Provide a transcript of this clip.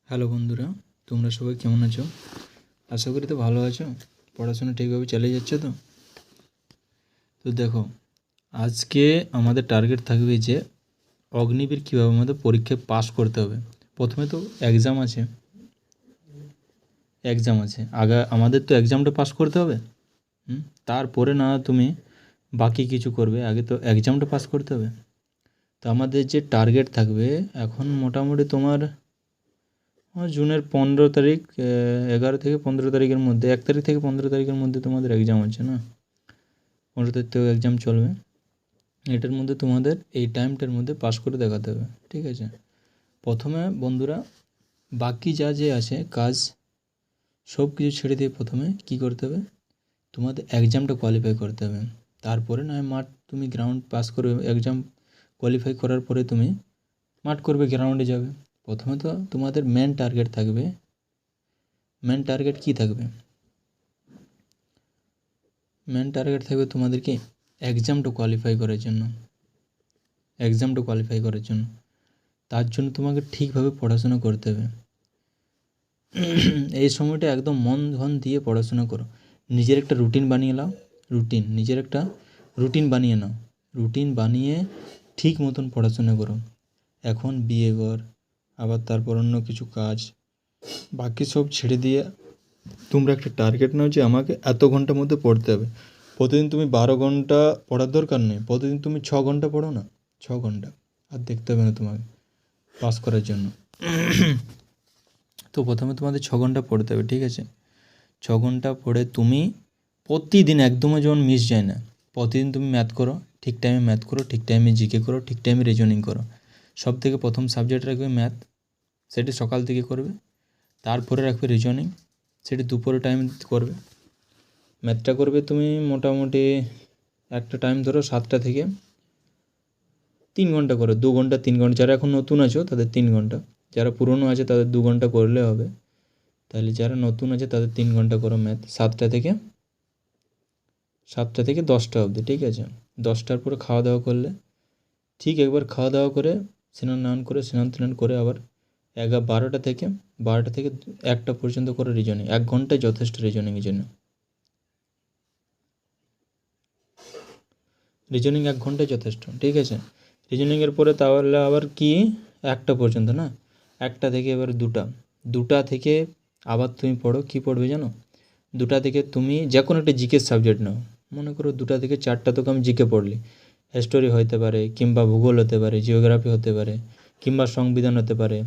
Hello বন্ধুরা, তোমরা সবাই কেমন আছো? আশা করি তো ভালো আছো। পড়াশোনা ঠিকভাবে চালিয়ে যাচ্ছে তো? তো দেখো, আজকে আমাদের টার্গেট থাকবে যে অগ্নিবীর কীভাবে আমাদের পরীক্ষায় পাস করতে হবে। প্রথমে তো এক্সাম আছে। আমাদের তো এক্সামটা পাস করতে হবে। তারপরে না তুমি বাকি কিছু করবে, আগে তো এক্সামটা পাস করতে হবে। তো আমাদের যে টার্গেট থাকবে এখন মোটামুটি তোমার জুনের 15 তারিখ, 11 থেকে 15 তারিখের মধ্যে, 1 তারিখ থেকে 15 তারিখের মধ্যে তোমাদের এক্সাম আছে না? 15 তারিখ থেকে এক্সাম চলবে। এটার মধ্যে তোমাদের এই টাইমটার মধ্যে পাস করে দেখাতে হবে, ঠিক আছে? প্রথমে বন্ধুরা বাকি যা যে আছে কাজ সব কিছু ছেড়ে দিয়ে প্রথমে কী করতে হবে, তোমাদের এক্সামটা কোয়ালিফাই করতে হবে। তারপরে নয় মাঠ, তুমি গ্রাউন্ড পাস করবে, এক্সাম কোয়ালিফাই করার পরে তুমি মাঠ করবে, গ্রাউন্ডে যাবে। প্রথমে তো তোমাদের মেন টার্গেট থাকবে। মেন টার্গেট কী থাকবে? মেন টার্গেট থাকবে তোমাদের কি এক্সামটা কোয়ালিফাই করার জন্য। তার জন্য তোমাকে ঠিকভাবে পড়াশোনা করতে হবে। এই সময়টা একদম মন ধন দিয়ে পড়াশোনা করো। নিজের একটা রুটিন বানিয়ে নাও। রুটিন বানিয়ে ঠিক মতন পড়াশোনা করো। এখন বিয়ে ঘর, আবার তারপর অন্য কিছু কাজ, বাকি সব ছেড়ে দিয়ে তোমরা একটা টার্গেট নাও যে আমাকে এত ঘন্টার মধ্যে পড়তে হবে। প্রতিদিন তুমি 12 ঘন্টা পড়ার দরকার নেই, প্রতিদিন তুমি 6 ঘন্টা পড়ো না, 6 ঘন্টা। আর দেখতে হবে না তোমাকে পাস করার জন্য। তো প্রথমে তোমাদের 6 ঘন্টা পড়তে হবে, ঠিক আছে? 6 ঘন্টা পড়ে তুমি প্রতিদিন একদমও যেমন মিস যায় না, প্রতিদিন তুমি ম্যাথ করো, ঠিক টাইমে ম্যাথ করো, ঠিক টাইমে জিকে করো, ঠিক টাইমে রিজনিং করো। সব থেকে প্রথম সাবজেক্ট রাখবে ম্যাথ, সেটি সকাল থেকে করবে। তারপরে রাখবে রিজনিং, সেটি দুপুরে টাইম করবে। ম্যাথটা করবে তুমি মোটামুটি একটা টাইম ধরো 7টা থেকে 3 ঘন্টা করো, 2 ঘন্টা 3 ঘন্টা। যারা এখন নতুন আছো তাদের 3 ঘন্টা, যারা পুরনো আছে তাদের 2 ঘন্টা করলে হবে। তাহলে যারা নতুন আছে তাদের 3 ঘন্টা করো ম্যাথ, 7টা থেকে 10টা অবধি, ঠিক আছে? 10টার পরে খাওয়া দাওয়া করলে, ঠিক একবার খাওয়া দাওয়া করে স্নান টান করে আবার 12টা থেকে 1টা পর্যন্ত করো রিজনিং। 1 ঘন্টায় যথেষ্ট রিজনিংয়ের জন্য। রিজনিং 1 ঘন্টায় যথেষ্ট, ঠিক আছে? রিজনিংয়ের পরে তাহলে আবার কি 1টা পর্যন্ত না, 1টা থেকে এবার 2টা থেকে আবার তুমি পড়ো। কী পড়বে জানো? 2টা থেকে তুমি যে কোনো একটা জিকে সাবজেক্ট নাও। মনে করো 2টা থেকে 4টা তো আমি জিকে পড়লি, হিস্টোরি হতে পারে, কিংবা ভূগোল হতে পারে, জিওগ্রাফি হতে পারে, কিংবা সংবিধান হতে পারে,